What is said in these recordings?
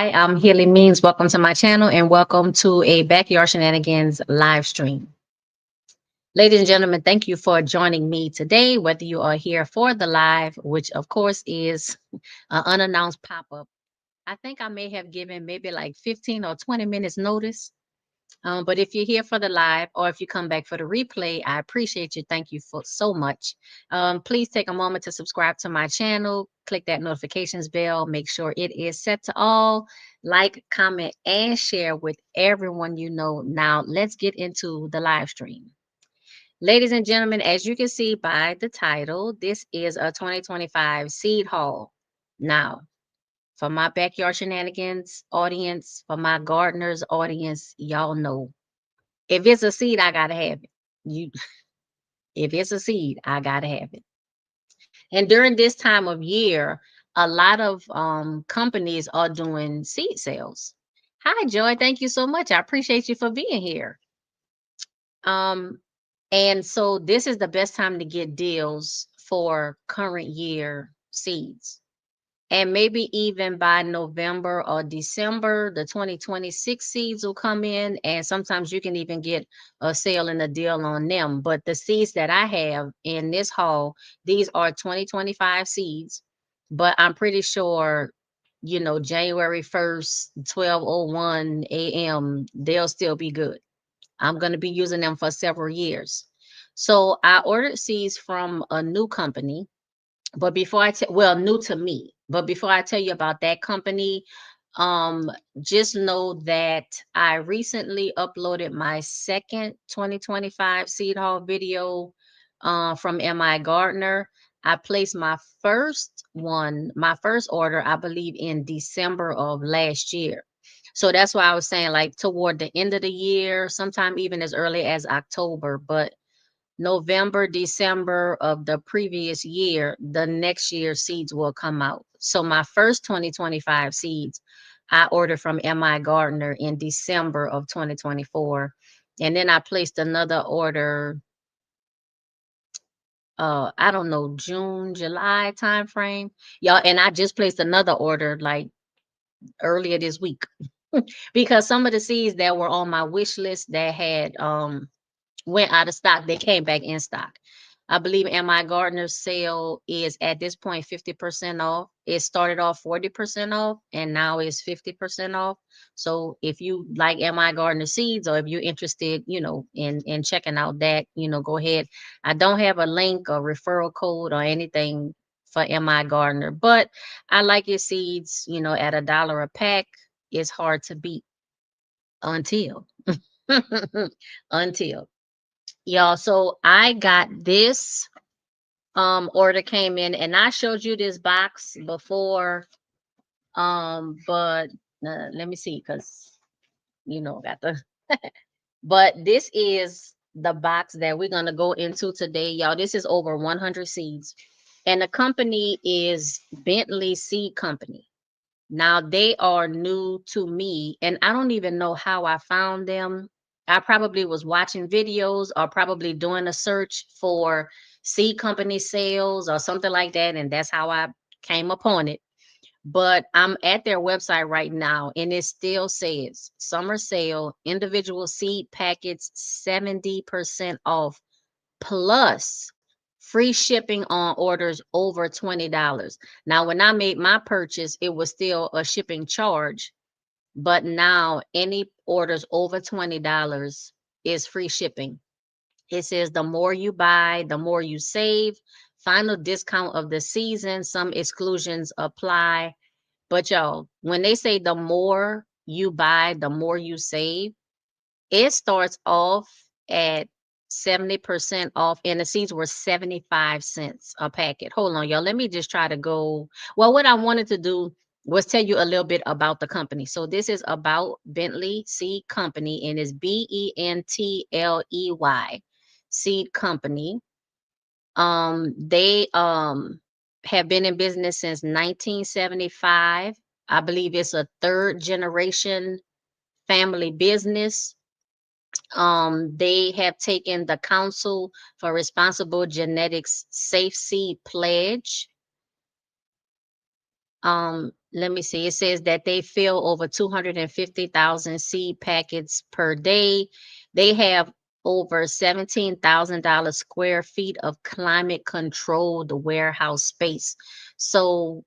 Hi, I'm Healy Means. Welcome to my channel and welcome to a Backyard Shenanigans live stream. Ladies and gentlemen, thank you for joining me today, whether you are here for the live, which of course is an unannounced pop-up. I think I may have given maybe like 15 or 20 minutes notice. But if you're here for the live or if you come back for the replay, I appreciate you. Thank you for so much. Please take a moment to subscribe to my channel. Click that notifications bell. Make sure it is set to all. Like, comment, and share with everyone you know. Now, let's get into the live stream. Ladies and gentlemen, as you can see by the title, this is a 2025 seed haul. Now, for my backyard shenanigans audience, for my gardeners audience, y'all know if it's a seed, I gotta have it. You, if it's a seed, I gotta have it. And during this time of year, a lot of companies are doing seed sales. Hi, Joy. Thank you so much. I appreciate you for being here. Um, and so this is the best time to get deals for current year seeds. And maybe even by November or December, the 2026 seeds will come in. And sometimes you can even get a sale and a deal on them. But the seeds that I have in this haul, these are 2025 seeds. But I'm pretty sure, January 1st, 12:01 a.m., they'll still be good. I'm going to be using them for several years. So I ordered seeds from a new company, but before new to me, but before I tell you about that company, um, just know that I recently uploaded my second 2025 seed haul video from MI Gardner. I placed my first order, I believe, in December of last year. So that's why I was saying like toward the end of the year, sometime even as early as October, but November, December of the previous year, the next year seeds will come out. So my first 2025 seeds, I ordered from MI Gardner in December of 2024. And then I placed another order, I don't know, June, July timeframe. Y'all, and I just placed another order like earlier this week because some of the seeds that were on my wish list that had went out of stock, they came back in stock. I believe MI Gardner's sale is at this point 50% off. It started off 40% off and now it's 50% off. So if you like MI Gardner seeds or if you're interested, in checking out that, go ahead. I don't have a link or referral code or anything for MI Gardner, but I like your seeds, at $1 a pack. It's hard to beat until until y'all. So I got this order came in and I showed you this box before, but let me see, because got the but this is the box that we're going to go into today, y'all. This is over 100 seeds and the company is Bentley Seed Company. Now they are new to me and I don't even know how I found them. I probably was watching videos or probably doing a search for seed company sales or something like that. And that's how I came upon it. But I'm at their website right now and it still says summer sale, individual seed packets 70% off plus free shipping on orders over $20. Now, when I made my purchase, it was still a shipping charge, but now any orders over $20 is free shipping. It says the more you buy, the more you save. Final discount of the season. Some exclusions apply. But y'all, when they say the more you buy, the more you save, it starts off at 70% off, and the seeds were 75 cents a packet. Hold on, y'all. Let me just try to go. Well, what I wanted to do was tell you a little bit about the company. So this is about Bentley Seed Company, and it's Bentley Seed Company. They have been in business since 1975. I believe it's a third generation family business. They have taken the Council for Responsible Genetics Safe Seed Pledge. Let me see. It says that they fill over 250,000 seed packets per day. They have over $17,000 square feet of climate controlled warehouse space. So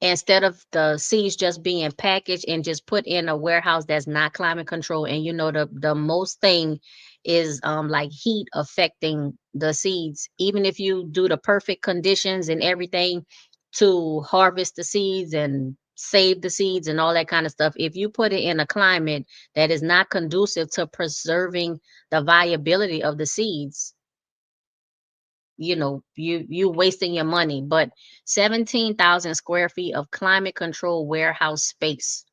instead of the seeds just being packaged and just put in a warehouse that's not climate controlled, and the most thing is like heat affecting the seeds. Even if you do the perfect conditions and everything to harvest the seeds and save the seeds and all that kind of stuff, if you put it in a climate that is not conducive to preserving the viability of the seeds, you wasting your money. But 17,000 square feet of climate control warehouse space.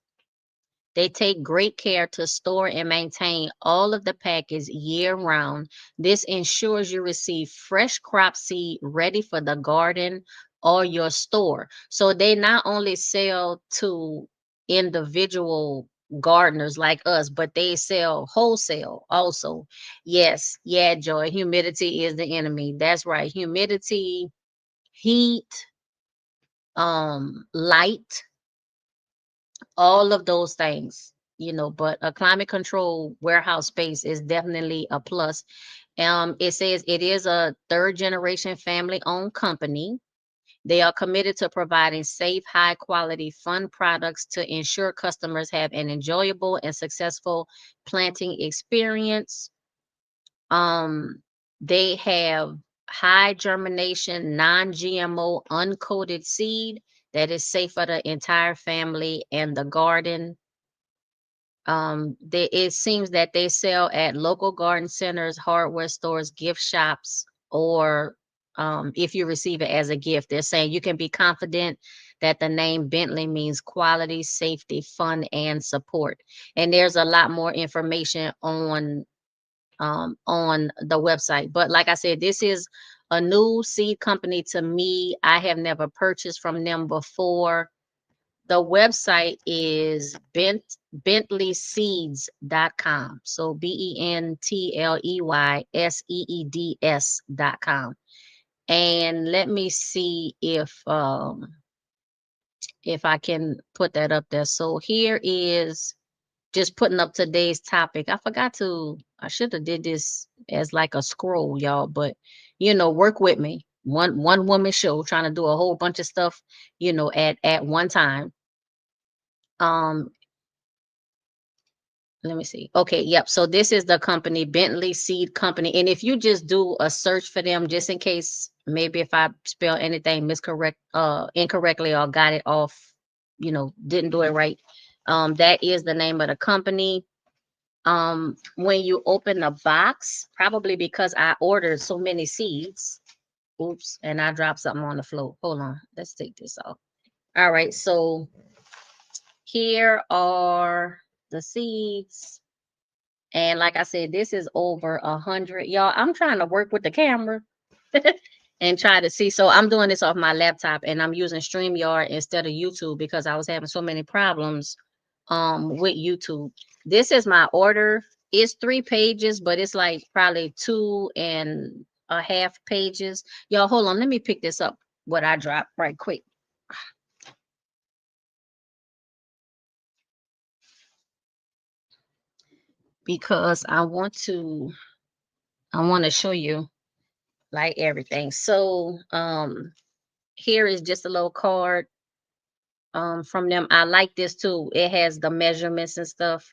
They take great care to store and maintain all of the packets year round. This ensures you receive fresh crop seed ready for the garden or your store. So they not only sell to individual gardeners like us, but they sell wholesale also. Yes, yeah, Joy. Humidity is the enemy. That's right. Humidity, heat, light, all of those things, but a climate control warehouse space is definitely a plus. It says it is a third generation family owned company. They are committed to providing safe, high quality, fun products to ensure customers have an enjoyable and successful planting experience. Um, they have high germination, non-GMO, uncoated seed that is safe for the entire family and the garden. It seems that they sell at local garden centers, hardware stores, gift shops, or if you receive it as a gift. They're saying you can be confident that the name Bentley means quality, safety, fun, and support. And there's a lot more information on the website. But like I said, this is a new seed company to me. I have never purchased from them before. The website is bentleyseeds.com. So bentleyseeds.com. And let me see if I can put that up there. So here is just putting up today's topic. I should have did this as like a scroll, y'all, but work with me. One woman show trying to do a whole bunch of stuff, at one time. Um, Let me see. Okay, yep. So this is the company, Bentley Seed Company. And if you just do a search for them, just in case, maybe if I spell anything incorrectly or got it off, didn't do it right. That is the name of the company. When you open the box, probably because I ordered so many seeds. Oops, and I dropped something on the floor. Hold on, let's take this off. All right, so here are the seeds. And like I said, this is over 100. Y'all, I'm trying to work with the camera and try to see. So I'm doing this off my laptop and I'm using StreamYard instead of YouTube because I was having so many problems with YouTube. This is my order. It's 3 pages, but it's like probably 2.5 pages. Y'all, hold on. Let me pick this up, what I dropped right quick. Because I want to show you like everything. So here is just a little card from them. I like this too. It has the measurements and stuff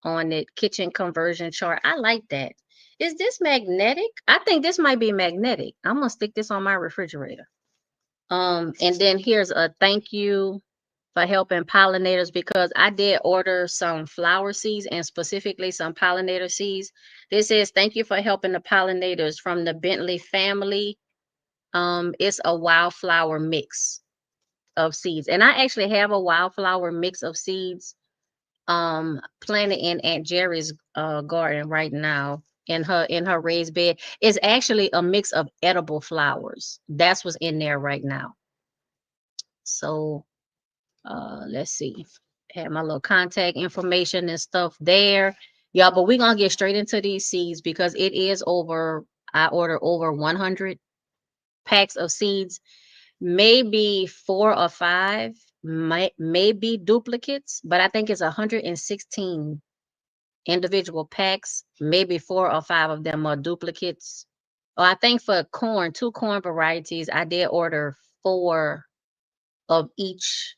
on it. Kitchen conversion chart. I like that. Is this magnetic? I think this might be magnetic. I'm gonna stick this on my refrigerator. And then here's a thank you for helping pollinators, because I did order some flower seeds and specifically some pollinator seeds. This says thank you for helping the pollinators from the Bentley family. It's a wildflower mix of seeds. And I actually have a wildflower mix of seeds planted in Aunt Jerry's garden right now in her raised bed. It's actually a mix of edible flowers. That's what's in there right now. So let's see. Have my little contact information and stuff there. Yeah, but we're gonna get straight into these seeds because I ordered over 100 packs of seeds. maybe 4 or 5 may be duplicates, but I think it's 116 individual packs. Maybe 4 or 5 of them are duplicates. Oh, I think for corn, 2 corn varieties, I did order 4 of each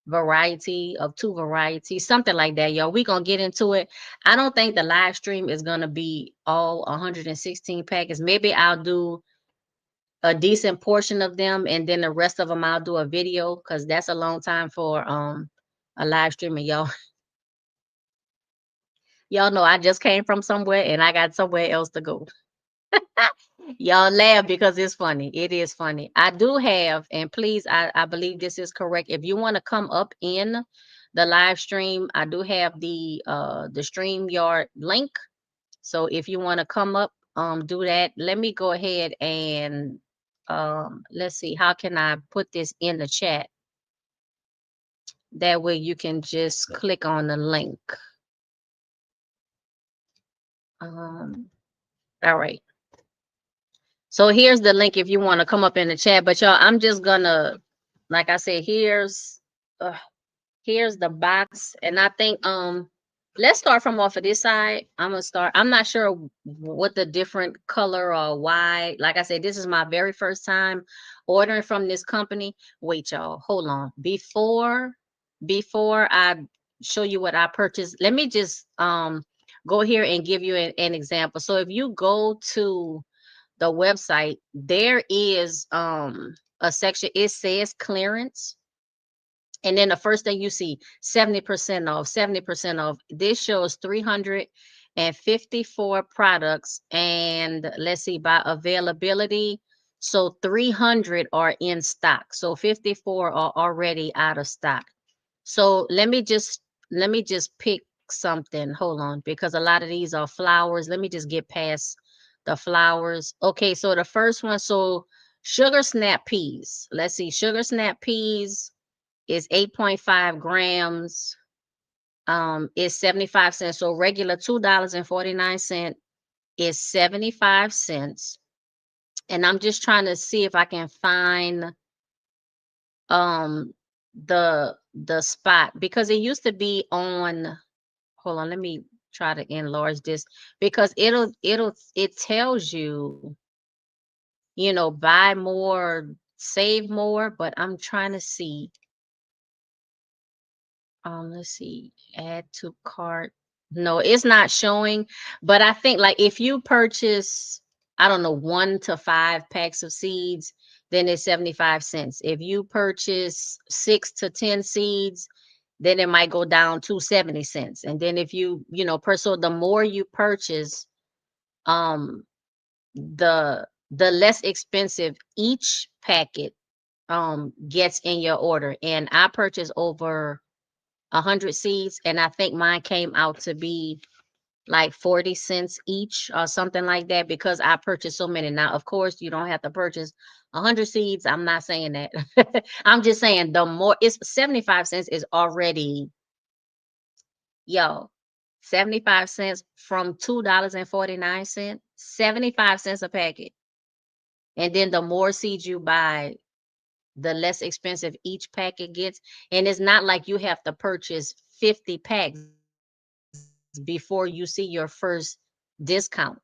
variety, of 2 varieties, something like that, y'all. We gonna get into it. I don't think the live stream is gonna be all 116 packets. Maybe I'll do a decent portion of them, and then the rest of them I'll do a video, because that's a long time for a live stream. And y'all know I just came from somewhere and I got somewhere else to go. Y'all laugh because it's funny. It is funny. I do have, and please, I believe this is correct. If you want to come up in the live stream, I do have the StreamYard link. So if you want to come up, do that. Let me go ahead and let's see, how can I put this in the chat? That way you can just click on the link. All right. So here's the link if you want to come up in the chat. But y'all, I'm just gonna, like I said, here's the box. And I think let's start from off of this side. I'm gonna start. I'm not sure what the different color or why. Like I said, this is my very first time ordering from this company. Wait, y'all, hold on. Before I show you what I purchased, let me just go here and give you an example. So if you go to the website, there is a section, it says clearance. And then the first thing you see, 70% off, 70% off. This shows 354 products. And let's see, by availability. So 300 are in stock. So 54 are already out of stock. So let me just pick something. Hold on, because a lot of these are flowers. Let me just get past the flowers. Okay, so the first one, so sugar snap peas. Let's see, sugar snap peas is 8.5 grams. Is 75 cents. So regular $2.49 is 75 cents. And I'm just trying to see if I can find um the spot, because it used to be on, hold on, let me try to enlarge this, because it tells you, buy more, save more, but I'm trying to see. Let's see, add to cart. No, it's not showing, but I think like if you purchase, I don't know, 1 to 5 packs of seeds, then it's 75 cents. If you purchase 6 to 10 seeds, then it might go down to 70 cents. And then if so the more you purchase, um, the less expensive each packet gets in your order. And I purchased over 100 seeds, and I think mine came out to be like 40 cents each or something like that, because I purchased so many. Now, of course, you don't have to purchase 100 seeds. I'm not saying that. I'm just saying the more, it's 75 cents is already, yo, 75 cents from $2.49, 75 cents a packet. And then the more seeds you buy, the less expensive each packet gets. And it's not like you have to purchase 50 packs before you see your first discount.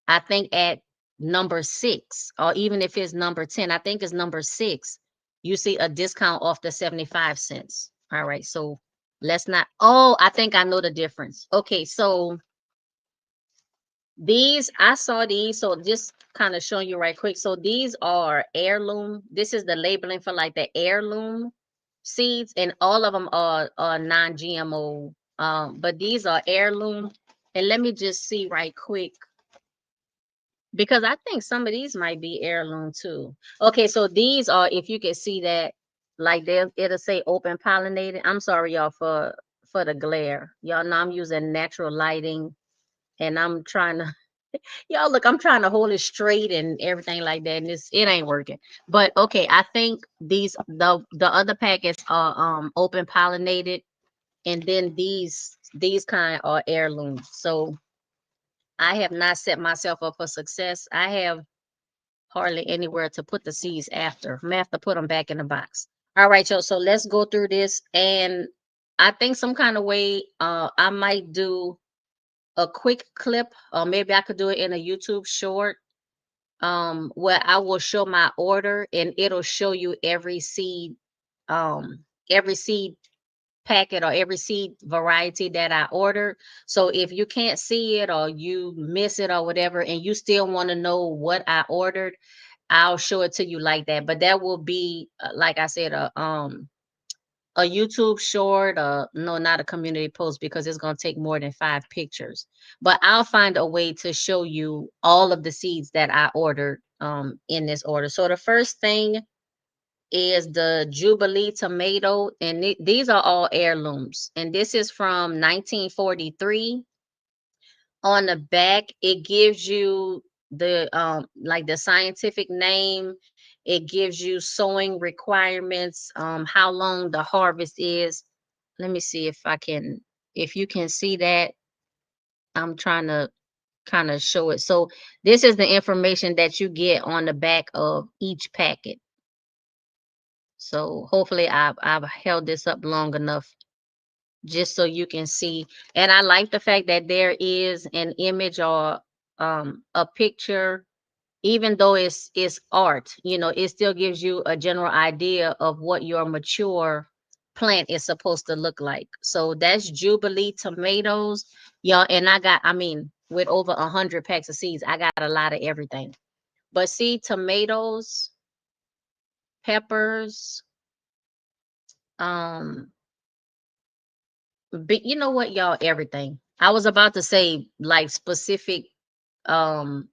I think at number 6, or even if it's number 10, I think it's number 6, you see a discount off the 75 cents. All right. So let's not, oh, I think I know the difference. Okay. So I saw these. So just kind of showing you right quick. So these are heirloom. This is the labeling for like the heirloom seeds, and all of them are non-GMO. But these are heirloom. And let me just see right quick, because I think some of these might be heirloom too. Okay, so these are, if you can see that, like it'll say open pollinated. I'm sorry, y'all, for the glare. Y'all know I'm using natural lighting, and I'm trying to, y'all look, I'm trying to hold it straight and everything like that, and it ain't working. But okay, I think the other packets are open pollinated, and then these kind are heirlooms. So I have not set myself up for success. I have hardly anywhere to put the seeds after. I'm gonna have to put them back in the box. All right, y'all. So let's go through this. And I think some kind of way I might do a quick clip, or maybe I could do it in a YouTube short, where I will show my order and it'll show you every seed packet or every seed variety that I ordered. So if you can't see it or you miss it or whatever, and you still want to know what I ordered, I'll show it to you like that. But that will be, like I said, a YouTube short, no, not a community post, because it's going to take more than 5 pictures. But I'll find a way to show you all of the seeds that I ordered in this order. So the first thing is the Jubilee tomato, and these are all heirlooms. And this is from 1943. On the back, it gives you the like the scientific name. It gives you sowing requirements, how long the harvest is. Let me see if you can see that. I'm trying to kind of show it. So this is the information that you get on the back of each packet. So hopefully I've held this up long enough just so you can see. And I like the fact that there is an image or a picture, even though it's art, it still gives you a general idea of what your mature plant is supposed to look like. So that's Jubilee tomatoes, y'all. And I mean, with over 100 packs of seeds, I got a lot of everything. But see, tomatoes, peppers, um, but you know what, y'all, everything. I was about to say like specific um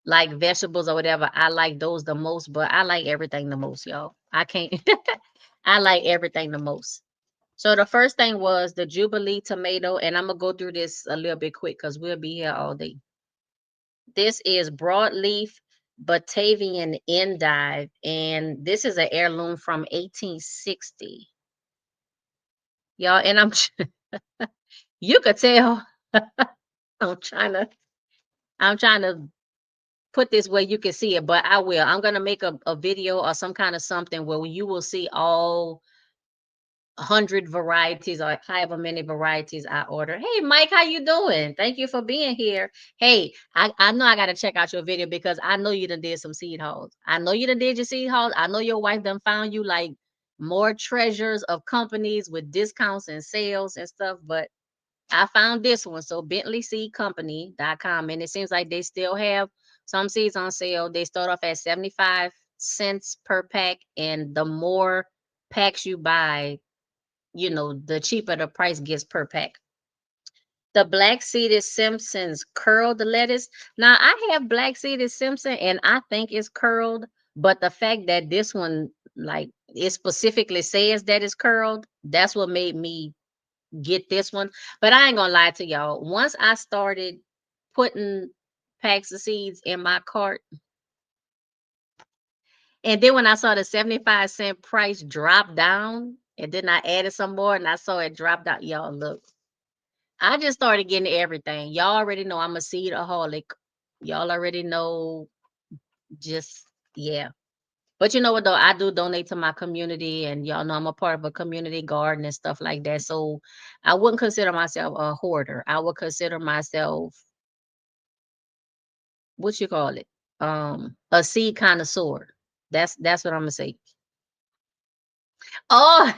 like vegetables or whatever. I like those the most, but I like everything the most, y'all. I can't I like everything the most. So the first thing was the Jubilee tomato, and I'm gonna go through this a little bit quick because we'll be here all day. This is broadleaf Batavian endive, and this is an heirloom from 1860. Y'all, and you could tell I'm trying to I'm trying to put this where you can see it, but I will. I'm gonna make a video or some kind of something where you will see all 100 varieties or however many varieties I order. Hey Mike, how you doing? Thank you for being here. Hey, I know I gotta check out your video because I know you done did some seed hauls. I know you done did your seed hauls. I know your wife done found you like more treasures of companies with discounts and sales and stuff, but I found this one. So BentleySeedCompany.com. And it seems like they still have some seeds on sale. They start off at 75 cents per pack. And the more packs you buy, the cheaper the price gets per pack. The black seeded Simpson's curled lettuce. Now I have black seeded Simpson and I think it's curled, but the fact that this one, like, it specifically says that it's curled, that's what made me get this one. But I ain't gonna lie to y'all. Once I started putting packs of seeds in my cart, and then when I saw the 75-cent price drop down, and then I added some more and I saw it drop down. Y'all, look, I just started getting everything. Y'all already know I'm a seedaholic. Y'all already know, just, yeah. But you know what though? I do donate to my community, and y'all know I'm a part of a community garden and stuff like that. So I wouldn't consider myself a hoarder. I would consider myself, what you call it? A seed connoisseur. That's what I'm gonna say. Oh,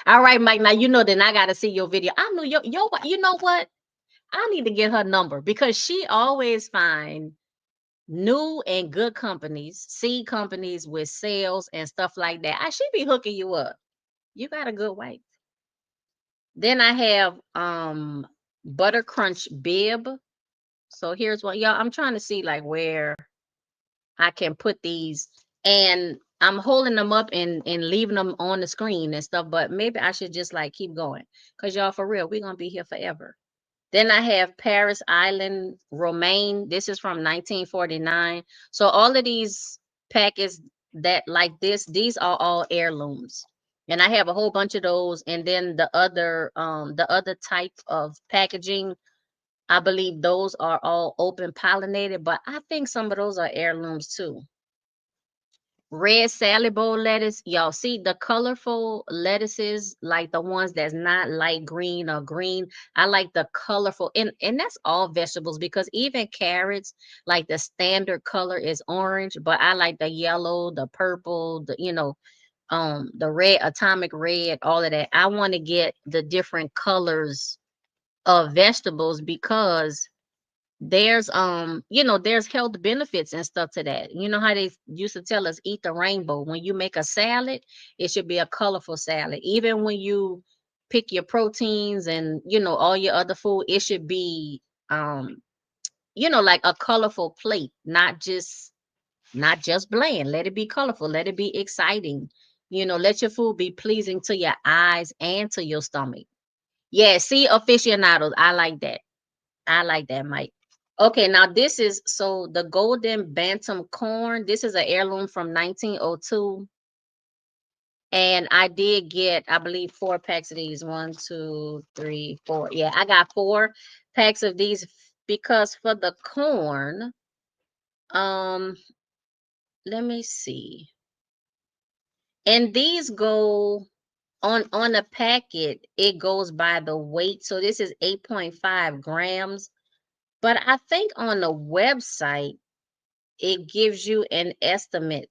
all right, Mike. Now you know then I gotta see your video. I know you know what? I need to get her number because she always find new and good companies, seed companies with sales and stuff like that. I should be hooking you up. You got a good wife. Then I have butter crunch bib. So here's what, y'all, I'm trying to see like where I can put these, and I'm holding them up and leaving them on the screen and stuff, but maybe I should just like keep going because y'all, for real, we're gonna be here forever. Then I have Paris Island Romaine. This is from 1949. So all of these packets that like this, these are all heirlooms. And I have a whole bunch of those. And then the other type of packaging, I believe those are all open pollinated, but I think some of those are heirlooms too. Red salad bowl lettuce, y'all see the colorful lettuces, like the ones that's not light green or green. I like the colorful, and that's all vegetables, because even carrots, like the standard color is orange, but I like the yellow, the purple, the red, atomic red, all of that. I want to get the different colors of vegetables, because there's health benefits and stuff to that. You know how they used to tell us, eat the rainbow. When you make a salad, it should be a colorful salad. Even when you pick your proteins and all your other food, it should be like a colorful plate, not just bland. Let it be colorful, let it be exciting. Let your food be pleasing to your eyes and to your stomach. Yeah, see, aficionados, I like that, Mike. Okay, now this is so the golden bantam corn. This is an heirloom from 1902. And I did get, I believe, 4 packs of these. One, two, three, four. Yeah, I got 4 packs of these, because for the corn, um, let me see. And these go on the packet, it goes by the weight. So this is 8.5 grams. But I think on the website, it gives you an estimate.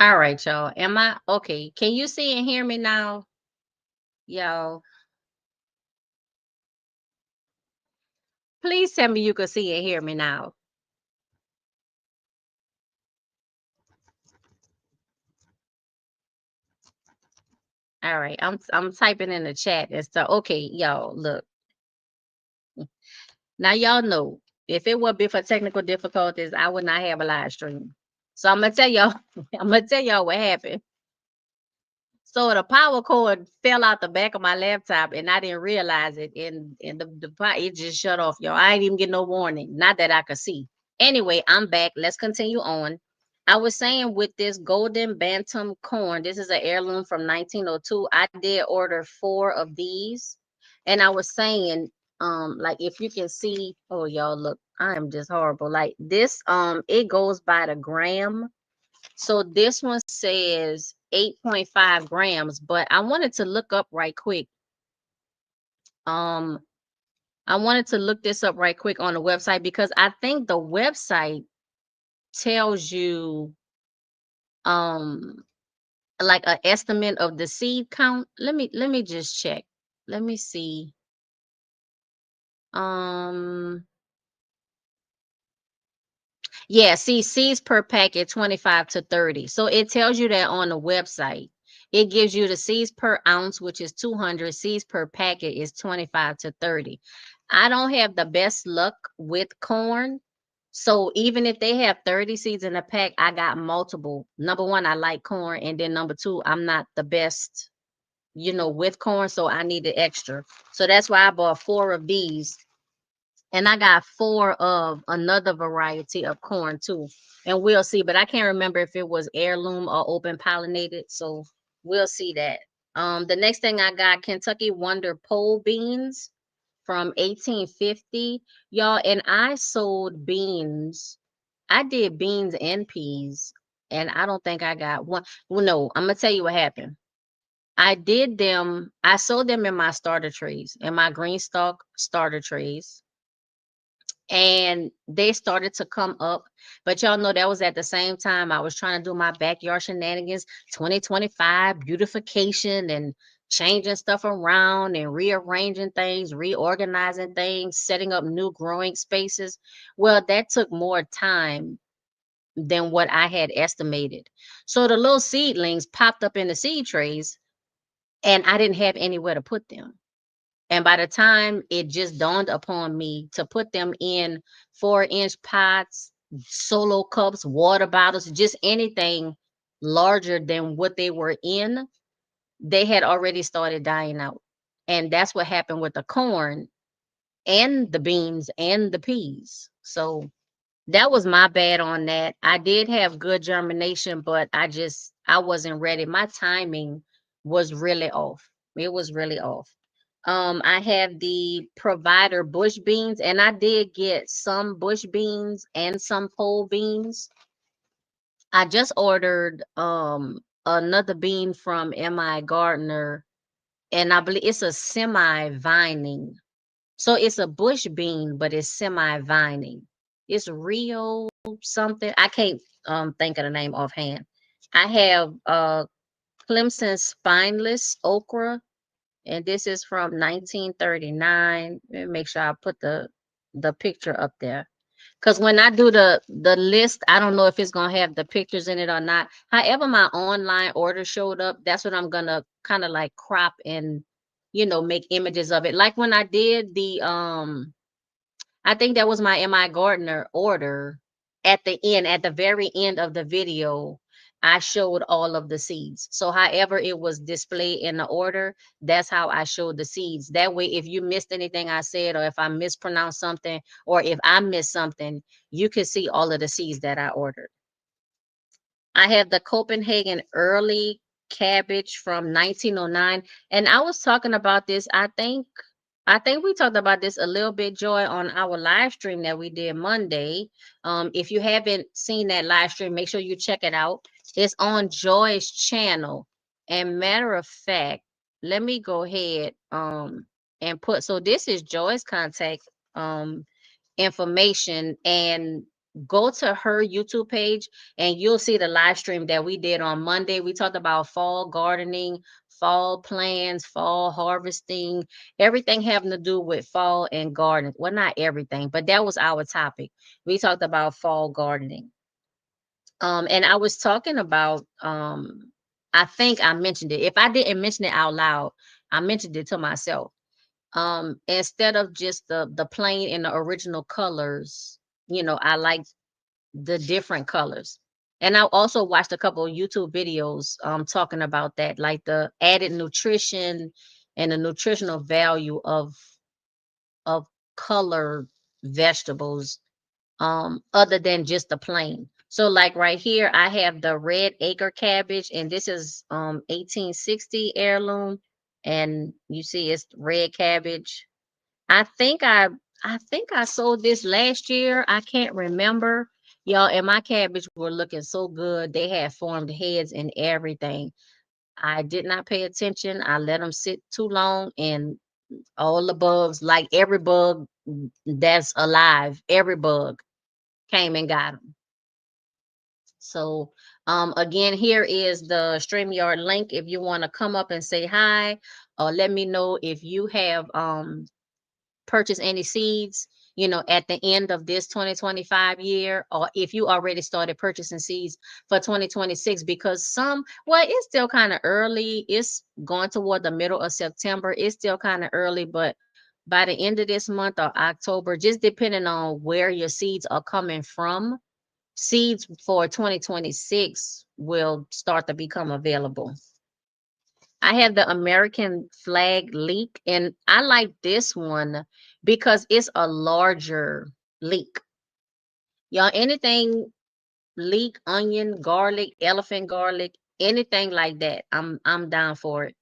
All right, y'all. Am I okay? Can you see and hear me now, y'all? Please tell me you can see and hear me now. All right, I'm typing in the chat and stuff. Okay, y'all, look. Now y'all know, if it would be for technical difficulties, I would not have a live stream. So I'm gonna tell y'all, I'm gonna tell y'all what happened. So the power cord fell out the back of my laptop, and I didn't realize it. And it just shut off, y'all. I didn't even get no warning. Not that I could see. Anyway, I'm back. Let's continue on. I was saying, with this golden bantam corn, this is an heirloom from 1902. I did order 4 of these. And I was saying, Like if you can see, oh y'all look, I am just horrible. Like this, it goes by the gram. So this one says 8.5 grams, but I wanted to look up right quick. Um, I wanted to look this up right quick on the website because I think the website tells you um like an estimate of the seed count. Let me just check. Let me see. Um Yeah, see, seeds per packet 25 to 30. So it tells you that on the website. It gives you the seeds per ounce, which is 200. Seeds per packet is 25 to 30. I don't have the best luck with corn. So even if they have 30 seeds in a pack, I got multiple. Number one, I like corn. And then number two, I'm not the best, with corn. So I needed extra. So that's why I bought 4 of these, and I got 4 of another variety of corn too. And we'll see. But I can't remember if it was heirloom or open pollinated. So we'll see that. The next thing I got Kentucky Wonder pole beans from 1850. Y'all, and I sold beans. I did beans and peas. And I don't think I got one. Well, no, I'm gonna tell you what happened. I sold them in my starter trays, in my green stalk starter trays, and they started to come up. But y'all know that was at the same time I was trying to do my backyard shenanigans 2025 beautification and changing stuff around and rearranging things, reorganizing things, setting up new growing spaces. Well, that took more time than what I had estimated. So the little seedlings popped up in the seed trays, and I didn't have anywhere to put them. And by the time it just dawned upon me to put them in 4-inch pots, solo cups, water bottles, just anything larger than what they were in, they had already started dying out. And that's what happened with the corn and the beans and the peas. So that was my bad on that. I did have good germination, but I wasn't ready. My timing was really off. It was really off. I have the provider bush beans, and I did get some bush beans and some pole beans. I just ordered another bean from MI Gardner, and I believe it's a semi vining. So it's a bush bean, but it's semi vining. It's Rio something. I can't think of the name offhand. I have Clemson spineless okra, and this is from 1939. Let me make sure I put the picture up there. Because when I do the list, I don't know if it's gonna have the pictures in it or not. However, my online order showed up, that's what I'm gonna kind of like crop and make images of it. Like when I did I think that was my MI Gardner order. At the end, at the very end of the video, I showed all of the seeds. So however it was displayed in the order, that's how I showed the seeds. That way, if you missed anything I said, or if I mispronounced something, or if I missed something, you could see all of the seeds that I ordered. I have the Copenhagen early cabbage from 1909. And I was talking about this, I think we talked about this a little bit, Joy, on our live stream that we did Monday. If you haven't seen that live stream, make sure you check it out. It's on Joy's channel. And matter of fact, let me go ahead and put, so this is Joy's contact information, and go to her YouTube page and you'll see the live stream that we did on Monday. We talked about fall gardening, fall plans, fall harvesting, everything having to do with fall and garden. Well, not everything, but that was our topic. We talked about fall gardening. And I was talking about I think I mentioned it. If I didn't mention it out loud, I mentioned it to myself. Instead of just the plain and the original colors, I like the different colors. And I also watched a couple of YouTube videos talking about that, like the added nutrition and the nutritional value of colored vegetables, other than just the plain. So like right here, I have the red acre cabbage, and this is 1860 heirloom, and you see it's red cabbage. I think I sold this last year. I can't remember. Y'all, and my cabbage were looking so good. They had formed heads and everything. I did not pay attention. I let them sit too long, and all the bugs, like every bug that's alive, every bug came and got them. So, again, here is the StreamYard link if you want to come up and say hi, or let me know if you have purchased any seeds, at the end of this 2025 year, or if you already started purchasing seeds for 2026, because well, it's still kind of early. It's going toward the middle of September. It's still kind of early, but by the end of this month or October, just depending on where your seeds are coming from, seeds for 2026 will start to become available. I have the American flag leek, and I like this one because it's a larger leek. Y'all, anything leek, onion, garlic, elephant garlic, anything like that, I'm down for it.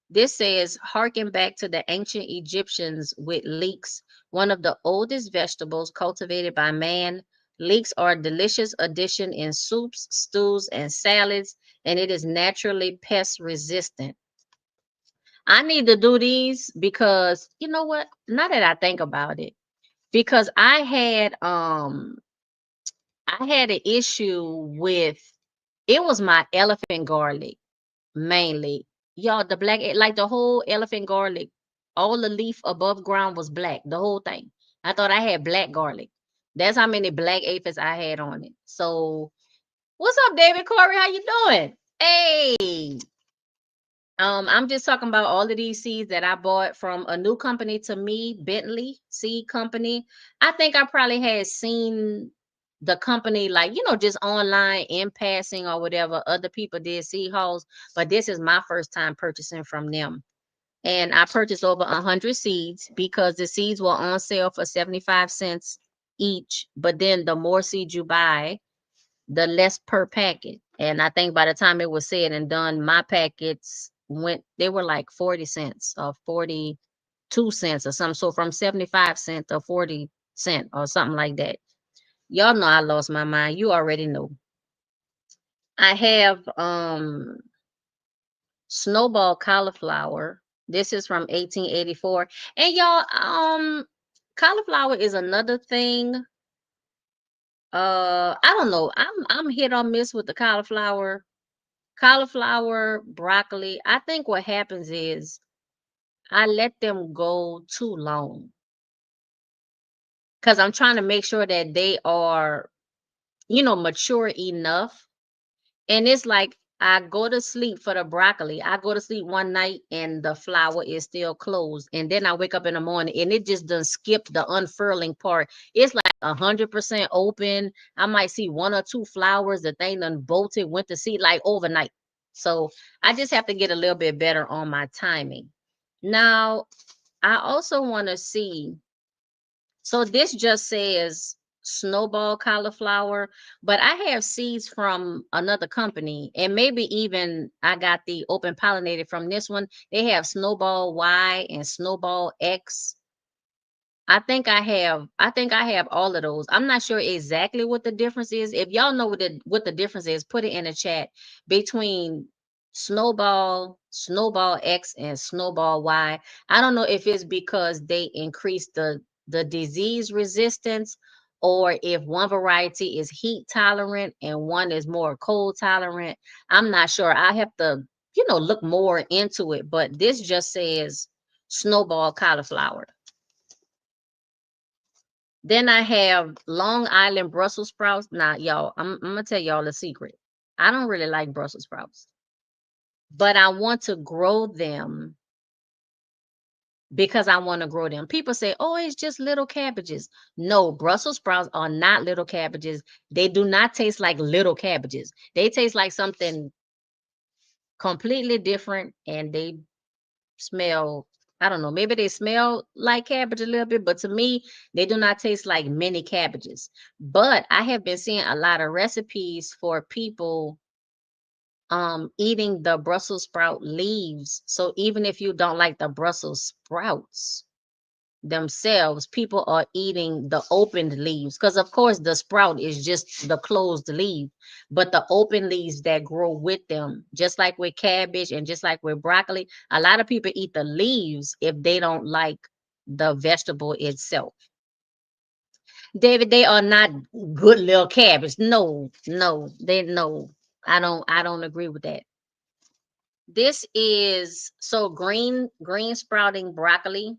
This says, harken back to the ancient Egyptians with leeks, one of the oldest vegetables cultivated by man. Leeks are a delicious addition in soups, stews, and salads, and it is naturally pest resistant. I need to do these because you know what? Now that I think about it, because I had an issue with, it was my elephant garlic mainly. Y'all, the black, like the whole elephant garlic, all the leaf above ground was black, the whole thing. I thought I had black garlic. That's how many black aphids I had on it. So, what's up, David Corey? How you doing? Hey, I'm just talking about all of these seeds that I bought from a new company to me, Bentley Seed Company. I think I probably had seen the company, like, just online in passing or whatever. Other people did seed hauls, but this is my first time purchasing from them. And I purchased over 100 seeds because the seeds were on sale for 75 cents each. But then the more seeds you buy, the less per packet. And I think by the time it was said and done, my packets they were like 40 cents or 42 cents or something. So from 75 cents to 40 cents or something like that. Y'all know I lost my mind. You already know. I have snowball cauliflower. This is from 1884. And y'all, cauliflower is another thing. I don't know. I'm hit or miss with the cauliflower, broccoli. I think what happens is I let them go too long because I'm trying to make sure that they are, mature enough. And it's like I go to sleep for the broccoli. I go to sleep one night and the flower is still closed. And then I wake up in the morning and it just done skip the unfurling part. It's like 100% open. I might see one or two flowers. The thing done bolted, went to seed like overnight. So I just have to get a little bit better on my timing. Now, I also want to see, so this just says snowball cauliflower, but I have seeds from another company, and maybe even I got the open pollinated from this one. They have snowball Y and snowball X. I think I have all of those. I'm not sure exactly what the difference is. If y'all know what the difference is, put it in the chat between snowball X and snowball Y. I don't know if it's because they increase the disease resistance, or if one variety is heat tolerant and one is more cold tolerant. I'm not sure. I have to, look more into it, but this just says snowball cauliflower. Then I have Long Island Brussels sprouts. Now, y'all, I'm gonna tell y'all a secret. I don't really like Brussels sprouts, but I want to grow them because I want to grow them. People say, "Oh, it's just little cabbages." No, Brussels sprouts are not little cabbages. They do not taste like little cabbages. They taste like something completely different, and they smell, I don't know, maybe they smell like cabbage a little bit, but to me, they do not taste like mini cabbages. But I have been seeing a lot of recipes for people eating the Brussels sprout leaves. So even if you don't like the Brussels sprouts, themselves, people are eating the opened leaves, because of course the sprout is just the closed leaf, but the open leaves that grow with them, just like with cabbage and just like with broccoli, a lot of people eat the leaves if they don't like the vegetable itself. David, they are not good little cabbage. No, no, they no. I don't agree with that. This is so green sprouting broccoli,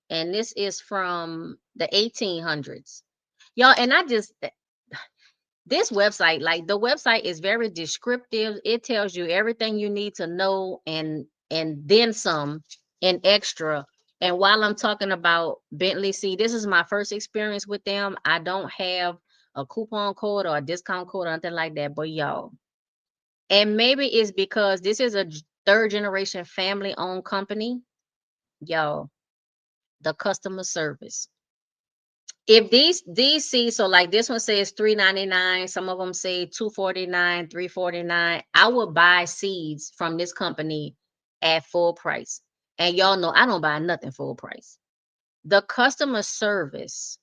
and this is from the 1800s. Y'all, and I just this website, like the website is very descriptive. It tells you everything you need to know and then some and extra. And while I'm talking about Bentley, see, this is my first experience with them. I don't have a coupon code or a discount code or anything like that, but y'all, and maybe it's because this is a third generation family owned company, y'all, the customer service. If these seeds, so like this one says 3.99, some of them say 2.49, 3.49. I would buy seeds from this company at full price. And y'all know I don't buy nothing full price. The customer service,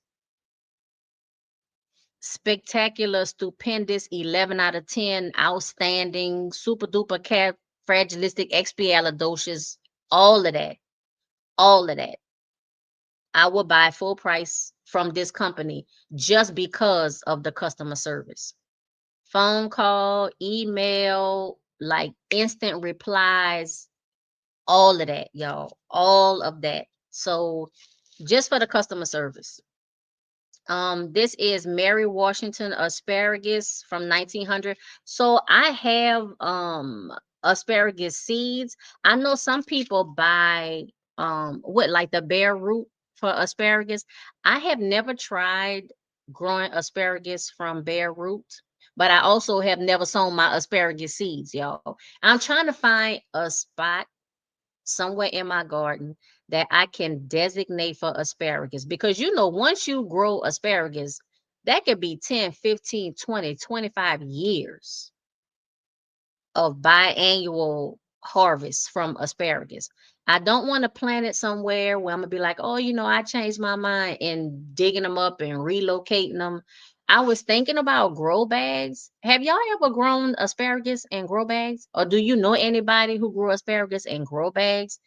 spectacular, stupendous, 11 out of 10, outstanding, super duper cat, fragilistic, expialidocious, all of that, all of that. I will buy full price from this company just because of the customer service. Phone call, email, like instant replies, all of that, y'all. All of that. So just for the customer service. This is Mary Washington asparagus from 1900. So I have asparagus seeds. I know some people buy what, like the bare root for asparagus. I have never tried growing asparagus from bare root, but I also have never sown my asparagus seeds, y'all. I'm trying to find a spot somewhere in my garden that I can designate for asparagus, because once you grow asparagus, that could be 10, 15, 20, 25 years of biannual harvest from asparagus. I don't want to plant it somewhere where I'm gonna be like, oh, I changed my mind and digging them up and relocating them. I was thinking about grow bags. Have y'all ever grown asparagus in grow bags? Or do you know anybody who grew asparagus in grow bags?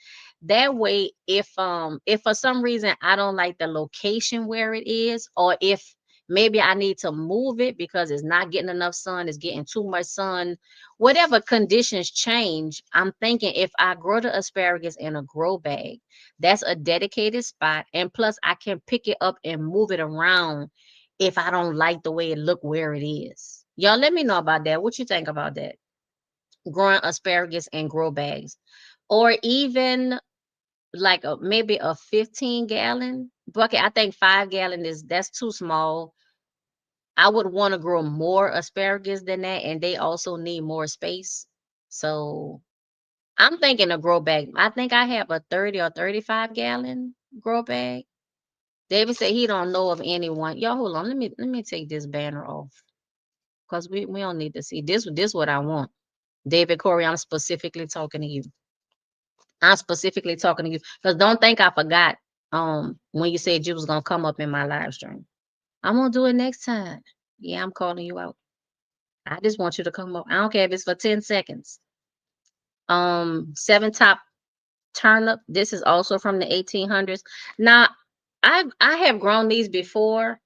That way, if for some reason I don't like the location where it is, or if maybe I need to move it because it's not getting enough sun, it's getting too much sun, whatever conditions change, I'm thinking if I grow the asparagus in a grow bag, that's a dedicated spot. And plus, I can pick it up and move it around if I don't like the way it look where it is. Y'all let me know about that. What you think about that? Growing asparagus in grow bags. Or even like maybe a 15-gallon bucket. I think 5 gallon that's too small. I would want to grow more asparagus than that, and they also need more space. So I'm thinking a grow bag. I think I have a 30 or 35-gallon grow bag. David said he don't know of anyone. Y'all hold on. Let me take this banner off. Because we don't need to see this. This what I want. David Corey, I'm specifically talking to you. I'm specifically talking to you. Because don't think I forgot when you said you was gonna come up in my live stream. I'm gonna do it next time. Yeah, I'm calling you out. I just want you to come up. I don't care if it's for 10 seconds. Seven top turnip. This is also from the 1800s. Now, I have grown these before.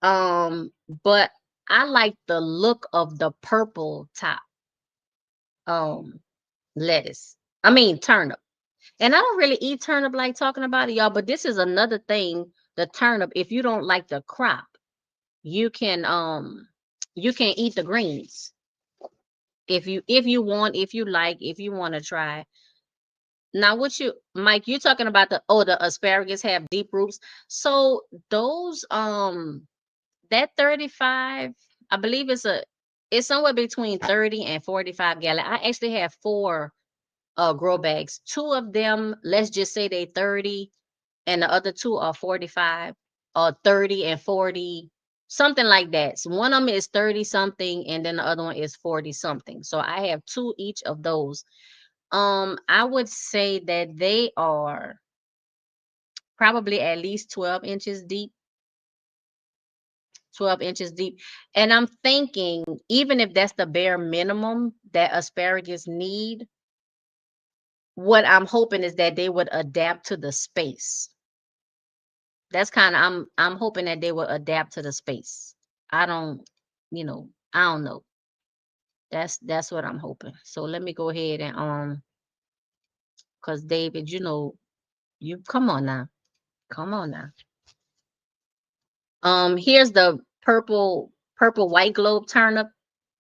But I like the look of the purple top um lettuce. I mean turnip. And I don't really eat turnip like talking about it, y'all, but this is another thing, the turnip. If you don't like the crop, you can eat the greens. If you want to try. Now, Mike, you talking about the asparagus have deep roots. So those, that 35, I believe it's somewhere between 30 and 45 gallon. I actually have four grow bags. Two of them, let's just say they 30, and the other two are 45, or 30 and 40, something like that. So one of them is 30 something, and then the other one is 40 something. So I have two each of those. I would say that they are probably at least 12 inches deep. 12 inches deep. And I'm thinking, even if that's the bare minimum that asparagus need, what I'm hoping is that they would adapt to the space. That's kind of I'm hoping that they will adapt to the space. I don't, I don't know. That's what I'm hoping. So let me go ahead and cause David, you come on now. Come on now. Here's the purple white globe turnip.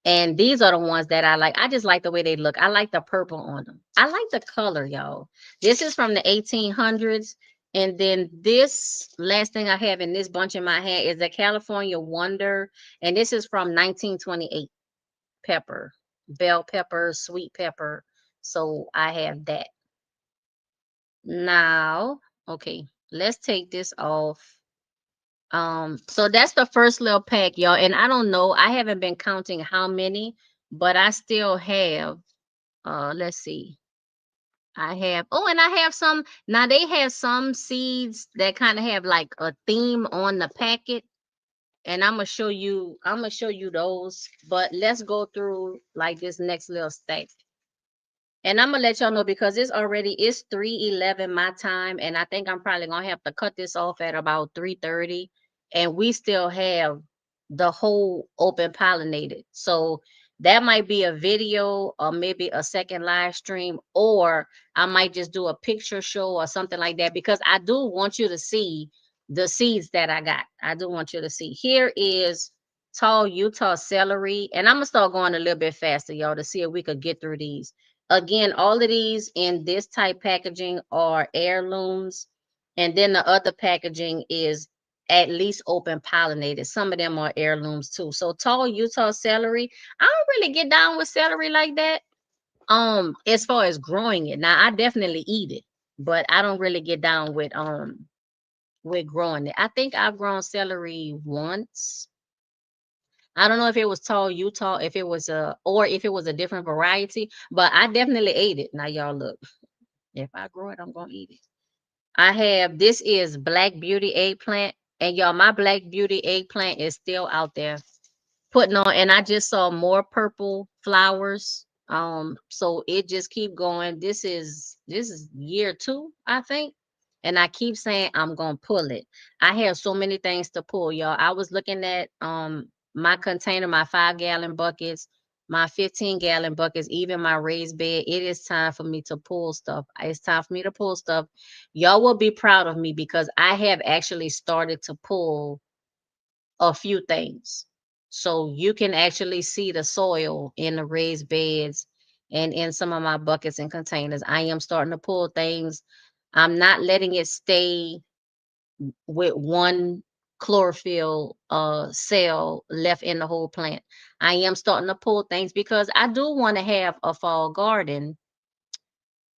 And these are the ones that I like. I just like the way they look. I like the purple on them. I like the color, y'all. This is from the 1800s. And then this last thing I have in this bunch in my hand is a California Wonder. And this is from 1928 pepper, bell pepper, sweet pepper. So I have that. Now, okay, let's take this off. So that's the first little pack, y'all. And I don't know, I haven't been counting how many, but I still have, let's see. And I have some, now they have some seeds that kind of have like a theme on the packet. And I'm gonna show you those, but let's go through like this next little stack. And I'm gonna let y'all know because it's 3:11 my time, and I think I'm probably gonna have to cut this off at about 3:30, and we still have the whole open pollinated. So that might be a video or maybe a second live stream, or I might just do a picture show or something like that because I do want you to see the seeds that I got. I do want you to see. Here is tall Utah celery, and I'm gonna start going a little bit faster, y'all, to see if we could get through these. Again, all of these in this type packaging are heirlooms. And then the other packaging is at least open pollinated. Some of them are heirlooms too. So tall Utah celery, I don't really get down with celery like that. As far as growing it. Now I definitely eat it, but I don't really get down with growing it. I think I've grown celery once. I don't know if it was tall Utah, if it was or if it was a different variety, but I definitely ate it. Now y'all look, if I grow it, I'm gonna eat it. This is Black Beauty eggplant, and y'all, my Black Beauty eggplant is still out there putting on, and I just saw more purple flowers. So it just keep going. This is year 2, I think. And I keep saying I'm gonna pull it. I have so many things to pull, y'all. I was looking at my container, my 5-gallon buckets, my 15-gallon buckets, even my raised bed. It is time for me to pull stuff. It's time for me to pull stuff. Y'all will be proud of me because I have actually started to pull a few things. So you can actually see the soil in the raised beds and in some of my buckets and containers. I am starting to pull things. I'm not letting it stay with one chlorophyll cell left in the whole plant. I am starting to pull things because I do want to have a fall garden.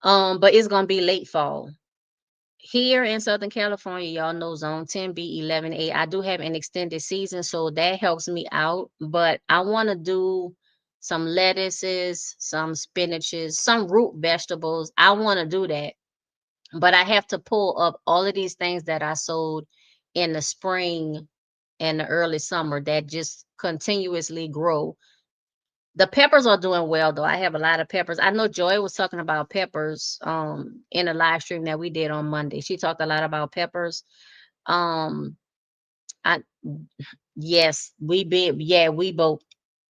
But it's gonna be late fall. Here in Southern California, y'all know Zone 10B, 11A. I do have an extended season, so that helps me out. But I want to do some lettuces, some spinaches, some root vegetables. I want to do that. But I have to pull up all of these things that I sowed in the spring and the early summer that just continuously grow. The peppers are doing well though. I have a lot of peppers. I know Joy was talking about peppers in a live stream that we did on Monday. She talked a lot about peppers. Um I yes, we both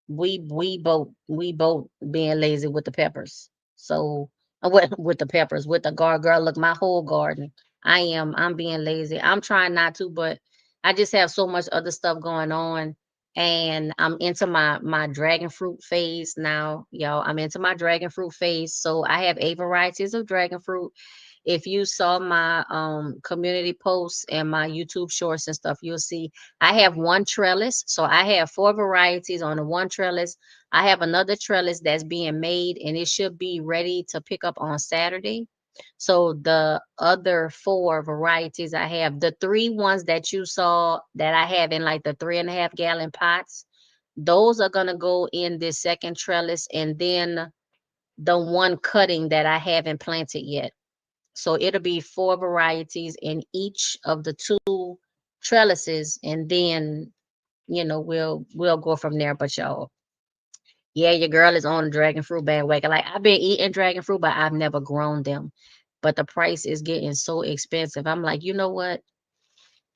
being lazy with the peppers. So with the peppers, with the garden, girl, look, my whole garden. I'm being lazy. I'm trying not to, but I just have so much other stuff going on. And I'm into my dragon fruit phase now, y'all. I'm into my dragon fruit phase. So I have 8 varieties of dragon fruit. If you saw my community posts and my YouTube shorts and stuff, you'll see I have one trellis. So I have 4 varieties on the one trellis. I have another trellis that's being made and it should be ready to pick up on Saturday. So the other 4 varieties I have, the 3 ones that you saw that I have in like the 3.5-gallon pots, those are gonna go in this second trellis, and then the one cutting that I haven't planted yet. So it'll be 4 varieties in each of the 2 trellises, and then we'll go from there. But y'all, yeah, your girl is on the dragon fruit bandwagon. Like, I've been eating dragon fruit, but I've never grown them. But the price is getting so expensive. I'm like, you know what?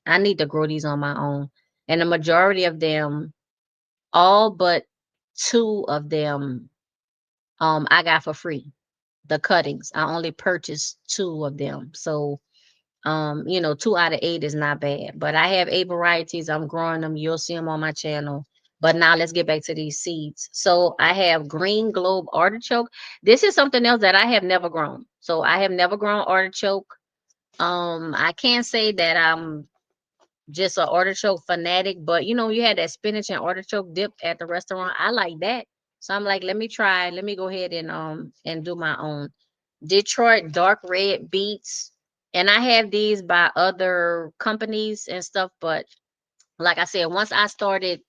I need to grow these on my own. And the majority of them, all but 2 of them, I got for free. The cuttings. I only purchased 2 of them. So 2 out of 8 is not bad. But I have 8 varieties. I'm growing them. You'll see them on my channel. But now let's get back to these seeds. So I have green globe artichoke. This is something else that I have never grown. So I have never grown artichoke. I can't say that I'm just an artichoke fanatic, but you had that spinach and artichoke dip at the restaurant. I like that. So I'm like, let me try. Let me go ahead and do my own. Detroit dark red beets. And I have these by other companies and stuff, but like I said, once I started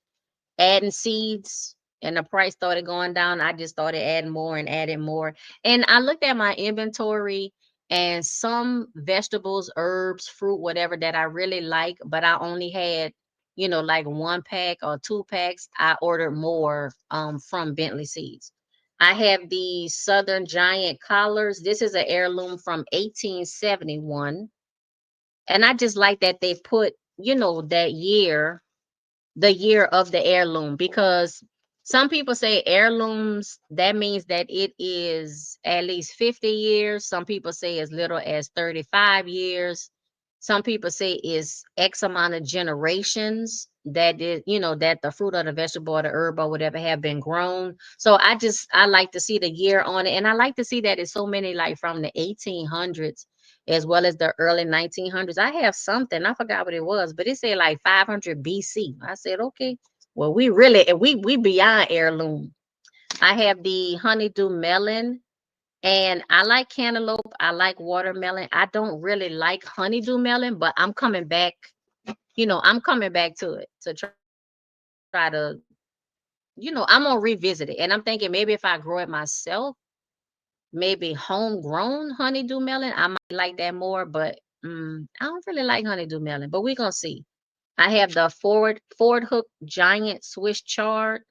adding seeds and the price started going down, I just started adding more and adding more. And I looked at my inventory, and some vegetables, herbs, fruit, whatever that I really like, but I only had, like 1 pack or 2 packs. I ordered more from Bentley Seeds. I have the Southern Giant collards. This is an heirloom from 1871. And I just like that they put, that year, the year of the heirloom, because some people say heirlooms, that means that it is at least 50 years. Some people say as little as 35 years. Some people say it's X amount of generations that that the fruit or the vegetable or the herb or whatever have been grown. So I like to see the year on it. And I like to see that it's so many, like from the 1800s as well as the early 1900s. I have something, I forgot what it was, but it said like 500 BC. I said, okay, well, we beyond heirloom. I have the honeydew melon, and I like cantaloupe. I like watermelon. I don't really like honeydew melon, but I'm coming back. I'm coming back to it to try to, I'm gonna revisit it. And I'm thinking maybe if I grow it myself, maybe homegrown honeydew melon, I might like that more, but I don't really like honeydew melon, but we're gonna see. I have the Ford Hook Giant Swiss chard,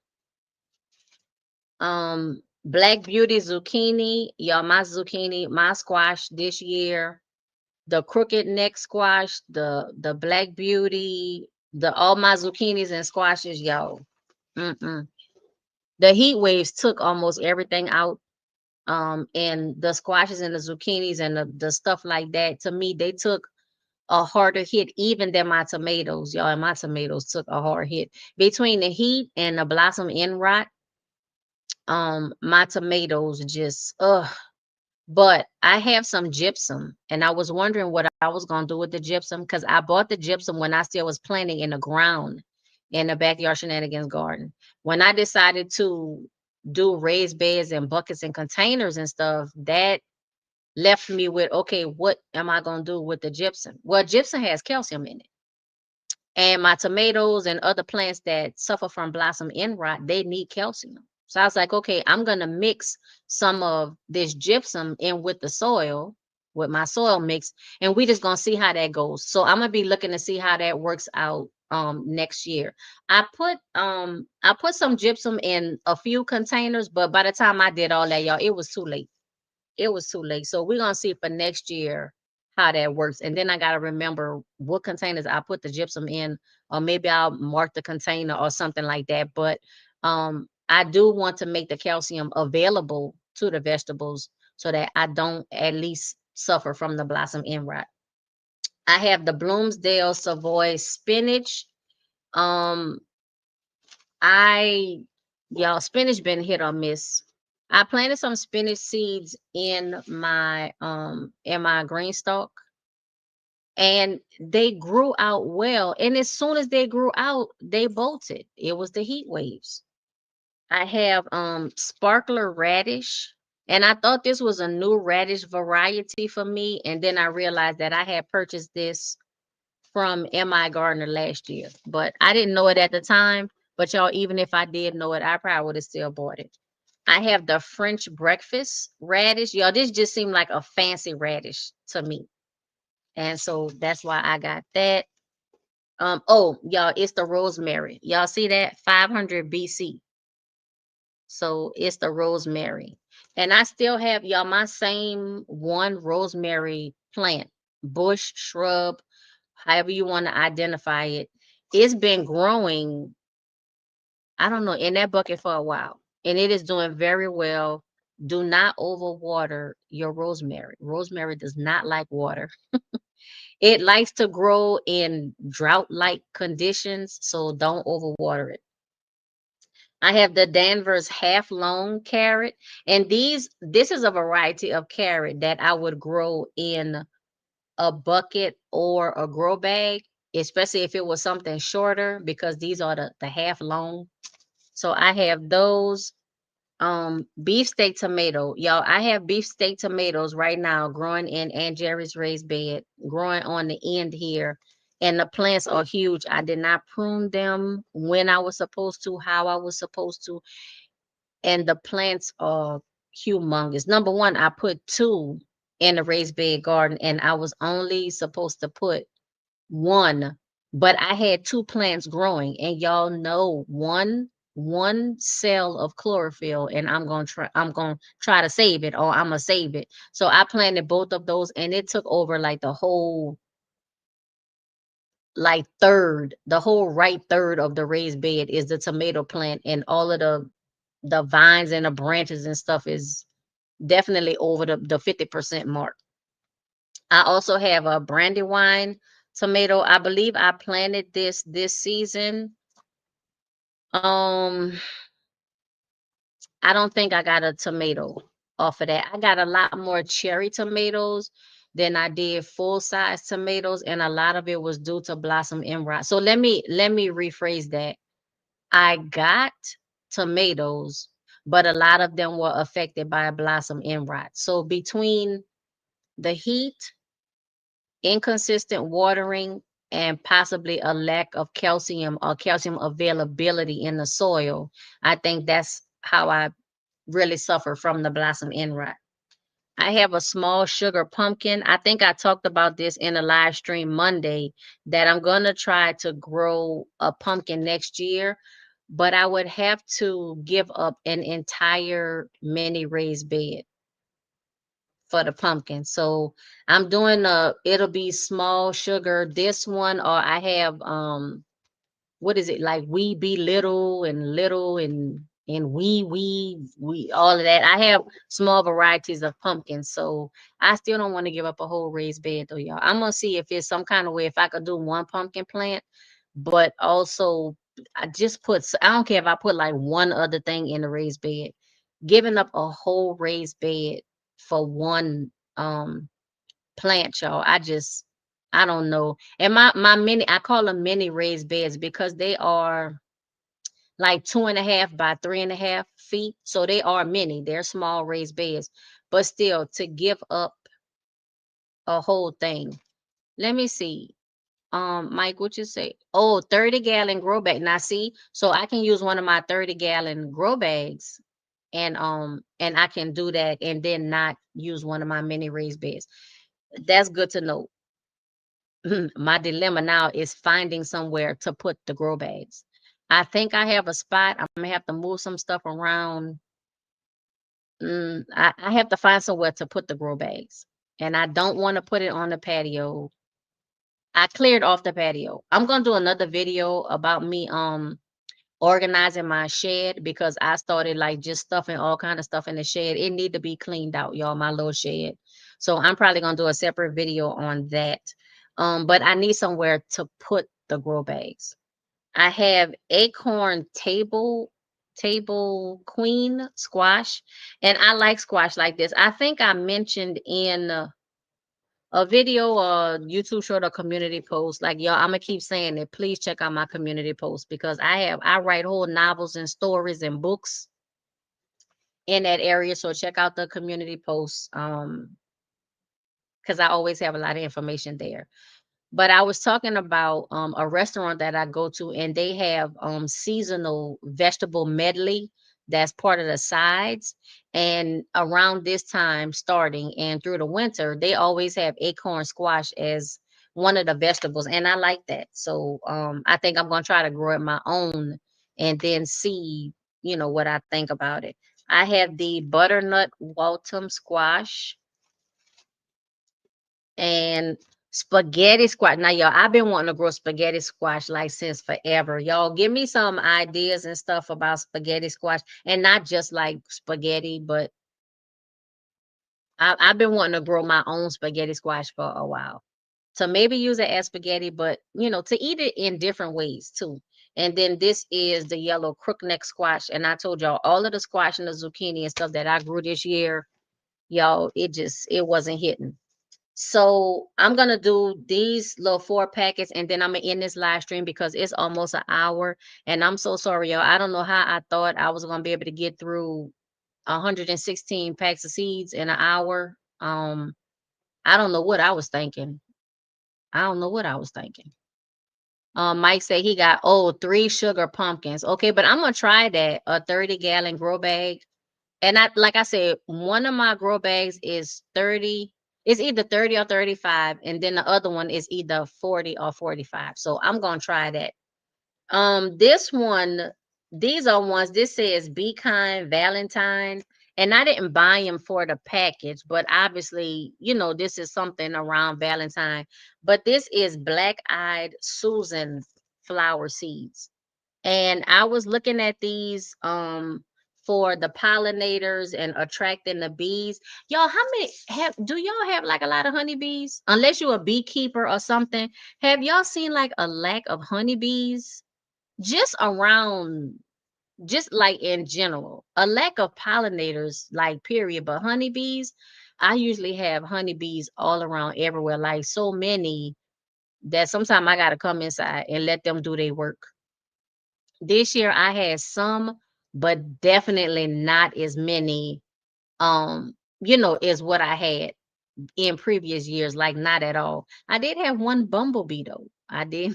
Black Beauty zucchini. Y'all, my squash this year, the crooked neck squash, the Black Beauty, the all my zucchinis and squashes, y'all. Mm-mm. The heat waves took almost everything out. And the squashes and the zucchinis and the stuff like that, to me, they took a harder hit even than my tomatoes, y'all. And my tomatoes took a hard hit. Between the heat and the blossom end rot, my tomatoes just but I have some gypsum, and I was wondering what I was gonna do with the gypsum, because I bought the gypsum when I still was planting in the ground in the backyard shenanigans garden. When I decided to do raised beds and buckets and containers and stuff, that left me with, okay, what am I gonna do with the gypsum? Well, gypsum has calcium in it. And my tomatoes and other plants that suffer from blossom end rot, they need calcium. So I was like, okay, I'm going to mix some of this gypsum in with the soil, with my soil mix, and we just going to see how that goes. So I'm going to be looking to see how that works out next year. I put some gypsum in a few containers, but by the time I did all that, y'all, it was too late. It was too late. So we're gonna see for next year how that works. And then I gotta remember what containers I put the gypsum in, or maybe I'll mark the container or something like that. But I do want to make the calcium available to the vegetables so that I don't at least suffer from the blossom end rot. I have the Bloomsdale Savoy spinach. Um, I y'all, spinach been hit or miss. I planted some spinach seeds in my green stalk, and they grew out well. And as soon as they grew out, they bolted. It was the heat waves. I have sparkler radish, and I thought this was a new radish variety for me, and then I realized that I had purchased this from MI Gardner last year, but I didn't know it at the time. But y'all, even if I did know it, I probably would have still bought it. I have the French breakfast radish. Y'all, this just seemed like a fancy radish to me. And so that's why I got that. Oh, y'all, it's the rosemary. Y'all see that? 500 BC. So it's the rosemary. And I still have, y'all, my same one rosemary plant, bush, shrub, however you want to identify it. It's been growing, I don't know, in that bucket for a while. And it is doing very well. Do not overwater your rosemary. Rosemary does not like water. It likes to grow in drought-like conditions, so don't overwater it. I have the Danvers half long carrot, and this is a variety of carrot that I would grow in a bucket or a grow bag, especially if it was something shorter, because these are the half long. So I have those. Beefsteak tomato. Y'all, I have beefsteak tomatoes right now growing in Aunt Jerry's raised bed, growing on the end here. And the plants are huge. I did not prune them when I was supposed to, how I was supposed to. And the plants are humongous. Number one, I put two in the raised bed garden, and I was only supposed to put one, but I had two plants growing, and y'all know one cell of chlorophyll, and I'm gonna try to save it, or I'm gonna save it. So I planted both of those, and it took over like the whole like third, the whole right third of the raised bed is the tomato plant, and all of the vines and the branches and stuff is definitely over the 50% mark. I also have a brandywine tomato. I believe I planted this season. Um, I don't think I got a tomato off of that. I got a lot more cherry tomatoes than I did full size tomatoes, and a lot of it was due to blossom end rot. So let me rephrase that. I got tomatoes, but a lot of them were affected by blossom end rot. So between the heat, inconsistent watering, and possibly a lack of calcium or calcium availability in the soil, I think that's how I really suffer from the blossom end rot. I have a small sugar pumpkin. I think I talked about this in a live stream Monday, that I'm going to try to grow a pumpkin next year, but I would have to give up an entire mini raised bed for the pumpkin. So I'm doing it'll be small sugar this one, or I have what is it, like we be little and we all of that. I have small varieties of pumpkins, so I still don't want to give up a whole raised bed though, y'all. I'm gonna see if it's some kind of way if I could do one pumpkin plant, but also I just put I don't care if I put like one other thing in the raised bed. Giving up a whole raised bed for one plant, y'all. I don't know. And my mini, I call them mini raised beds because they are like 2.5 by 3.5 feet. So they are mini. They're small raised beds. But still, to give up a whole thing. Let me see. Mike, what you say? Oh, 30-gallon grow bag. Now see, so I can use one of my 30-gallon grow bags, and I can do that and then not use one of my mini raised beds. That's good to know. My dilemma now is finding somewhere to put the grow bags. I think I have a spot. I'm gonna have to move some stuff around. I have to find somewhere to put the grow bags, and I don't want to put it on the patio. I cleared off the patio. I'm gonna do another video about me organizing my shed, because I started like just stuffing all kind of stuff in the shed. It need to be cleaned out, y'all, my little shed. So I'm probably gonna do a separate video on that. But I need somewhere to put the grow bags. I have acorn table queen squash, and I like squash like this. I think I mentioned in a video or YouTube short or community post. Like, y'all, I'm gonna keep saying it. Please check out my community post, because I write whole novels and stories and books in that area. So check out the community posts. Because I always have a lot of information there. But I was talking about a restaurant that I go to, and they have seasonal vegetable medley that's part of the sides. And around this time, starting and through the winter, they always have acorn squash as one of the vegetables, and I like that. So I think I'm gonna try to grow it my own and then see, what I think about it. I have the butternut Waltham squash and spaghetti squash. Now, y'all, I've been wanting to grow spaghetti squash like since forever. Y'all, give me some ideas and stuff about spaghetti squash, and not just like spaghetti, but I've been wanting to grow my own spaghetti squash for a while. So maybe use it as spaghetti, but to eat it in different ways too. And then this is the yellow crookneck squash. And I told y'all all of the squash and the zucchini and stuff that I grew this year, y'all, it wasn't hitting. So I'm gonna do these little 4 packets, and then I'm gonna end this live stream because it's almost an hour. And I'm so sorry, y'all. I don't know how I thought I was gonna be able to get through 116 packs of seeds in an hour. I don't know what I was thinking. I don't know what I was thinking. Mike said he got 3 sugar pumpkins. Okay, but I'm gonna try that, a 30-gallon grow bag. And like I said, one of my grow bags is 30. It's either 30 or 35, and then the other one is either 40 or 45. So I'm gonna try that. This one, these are ones. This says "Be Kind Valentine," and I didn't buy them for the package, but obviously, this is something around Valentine. But this is black-eyed Susan flower seeds. And I was looking at these for the pollinators and attracting the bees. Y'all, how many do y'all have like a lot of honeybees? Unless you're a beekeeper or something. Have y'all seen like a lack of honeybees? Just around, just like in general, a lack of pollinators, like period. But honeybees, I usually have honeybees all around everywhere, like so many that sometimes I gotta come inside and let them do their work. This year I had some, but definitely not as many, as what I had in previous years, like not at all. I did have one bumblebee though. I did.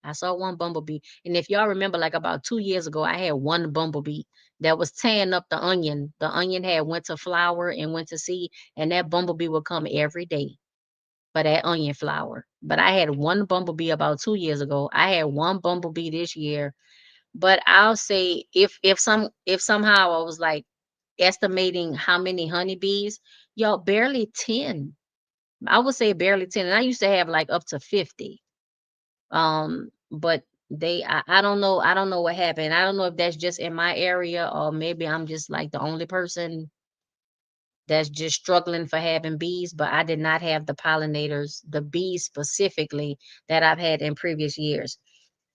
I saw one bumblebee. And if y'all remember, like about 2 years ago, I had one bumblebee that was tearing up the onion. The onion had went to flower and went to seed, and that bumblebee would come every day for that onion flower. But I had one bumblebee about 2 years ago. I had one bumblebee this year. But I'll say if somehow I was like estimating how many honeybees, y'all, barely 10. I would say barely 10. And I used to have like up to 50. But I don't know. I don't know what happened. I don't know if that's just in my area, or maybe I'm just like the only person that's just struggling for having bees, but I did not have the pollinators, the bees specifically, that I've had in previous years.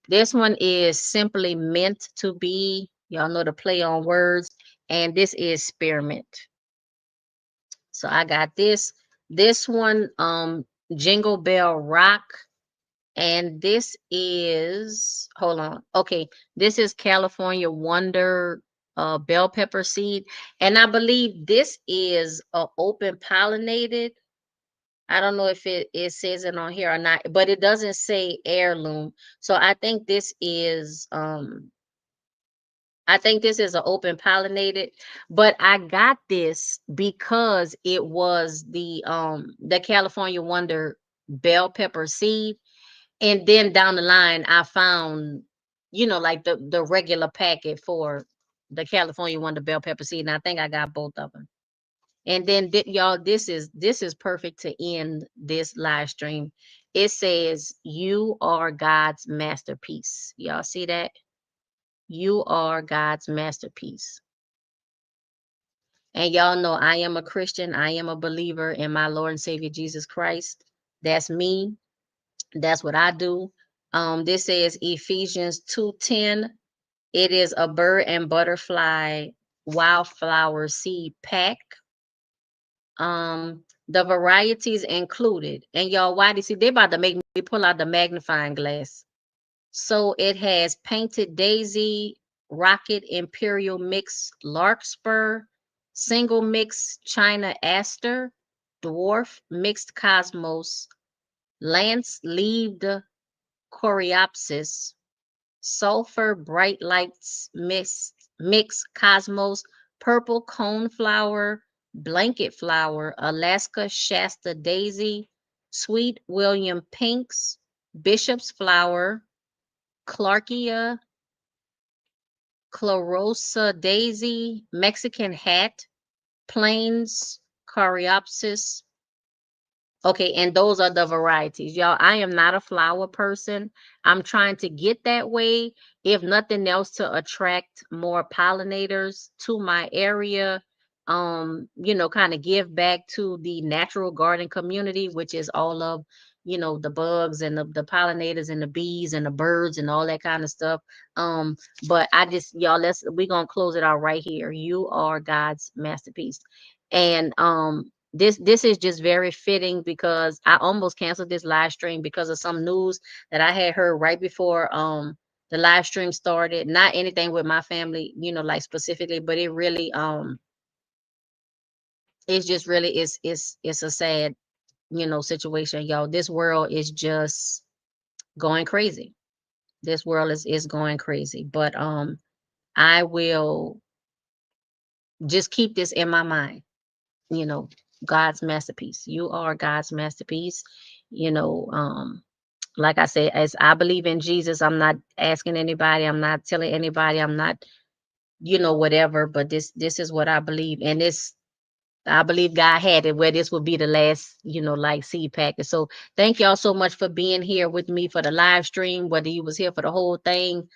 This one is simply meant to be. Y'all know the play on words. And this is spearmint. So I got this. This one, Jingle Bell Rock. And this is, hold on. Okay, this is California Wonder bell pepper seed. And I believe this is open pollinated. I don't know if it says it on here or not, but it doesn't say heirloom. So I think this is an open pollinated, but I got this because it was the California Wonder bell pepper seed. And then down the line I found, like the regular packet for the California Wonder bell pepper seed. And I think I got both of them. And then y'all, this is perfect to end this live stream. It says, "You are God's masterpiece." Y'all see that? You are God's masterpiece. And y'all know I am a Christian. I am a believer in my Lord and Savior Jesus Christ. That's me. That's what I do. This says Ephesians 2:10. It is a bird and butterfly wildflower seed pack. The varieties included. And y'all, why do you see they about to make me pull out the magnifying glass? So it has painted daisy, rocket imperial mix larkspur, single mix China aster, dwarf mixed cosmos, lance leaved coreopsis, sulfur bright lights mist mix cosmos, purple cone flower, blanket flower, Alaska Shasta daisy, sweet William pinks, bishop's flower, Clarkia, chlorosa daisy, Mexican hat, plains, coreopsis. Okay, and those are the varieties. Y'all, I am not a flower person. I'm trying to get that way, if nothing else, to attract more pollinators to my area. Kind of give back to the natural garden community, which is all of, the bugs and the pollinators and the bees and the birds and all that kind of stuff. But I just, y'all, we're gonna close it out right here. You are God's masterpiece. And this is just very fitting, because I almost canceled this live stream because of some news that I had heard right before the live stream started. Not anything with my family, like specifically, but it really it's just really, it's a sad, situation, y'all. This world is just going crazy. This world is going crazy. But I will just keep this in my mind, you know, God's masterpiece. You are God's masterpiece. You know, like I said, as I believe in Jesus, I'm not asking anybody, I'm not telling anybody, I'm not, whatever, but this is what I believe. And this, I believe God had it where this would be the last, like seed package. So thank y'all so much for being here with me for the live stream, whether you was here for the whole thing,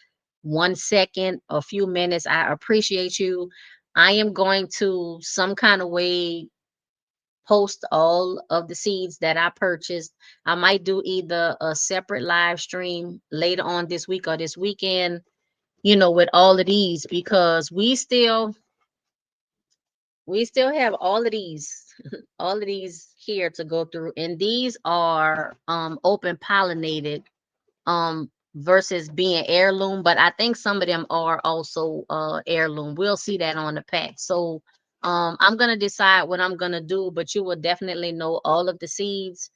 1 second, a few minutes. I appreciate you. I am going to some kind of way post all of the seeds that I purchased. I might do either a separate live stream later on this week or this weekend, with all of these, because we still have all of these all of these here to go through, and these are open pollinated, versus being heirloom, but I think some of them are also heirloom. We'll see that on the pack. So I'm gonna decide what I'm gonna do, but you will definitely know all of the seeds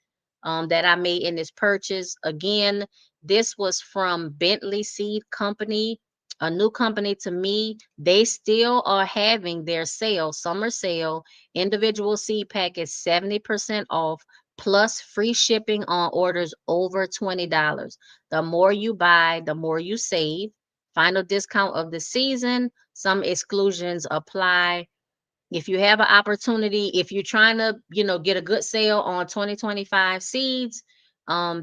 that I made in this purchase. Again, this was from Bentley Seed Company, a new company to me. They still are having their sale, summer sale. Individual seed pack is 70% off, plus free shipping on orders over $20. The more you buy, the more you save. Final discount of the season. Some exclusions apply. If you have an opportunity, if you're trying to, get a good sale on 2025 seeds,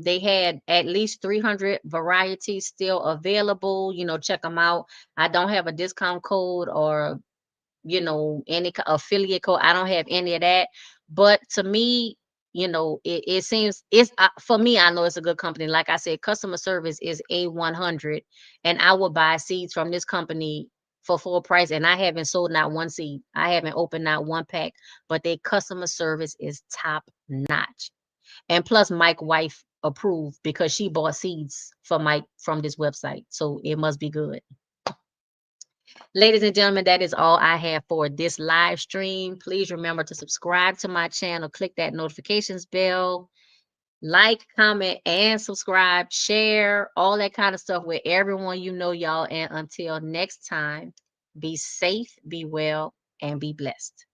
they had at least 300 varieties still available. Check them out. I don't have a discount code or any affiliate code. I don't have any of that. But to me, it seems it's for me. I know it's a good company. Like I said, customer service is A100, and I will buy seeds from this company for full price. And I haven't sold not one seed. I haven't opened not one pack. But their customer service is top notch. And plus, Mike's wife approved because she bought seeds for Mike from this website, so it must be good. Ladies and gentlemen, that is all I have for this live stream. Please remember to subscribe to my channel, click that notifications bell, like, comment, and subscribe, share, all that kind of stuff with everyone you know, y'all. And until next time, be safe, be well, and be blessed.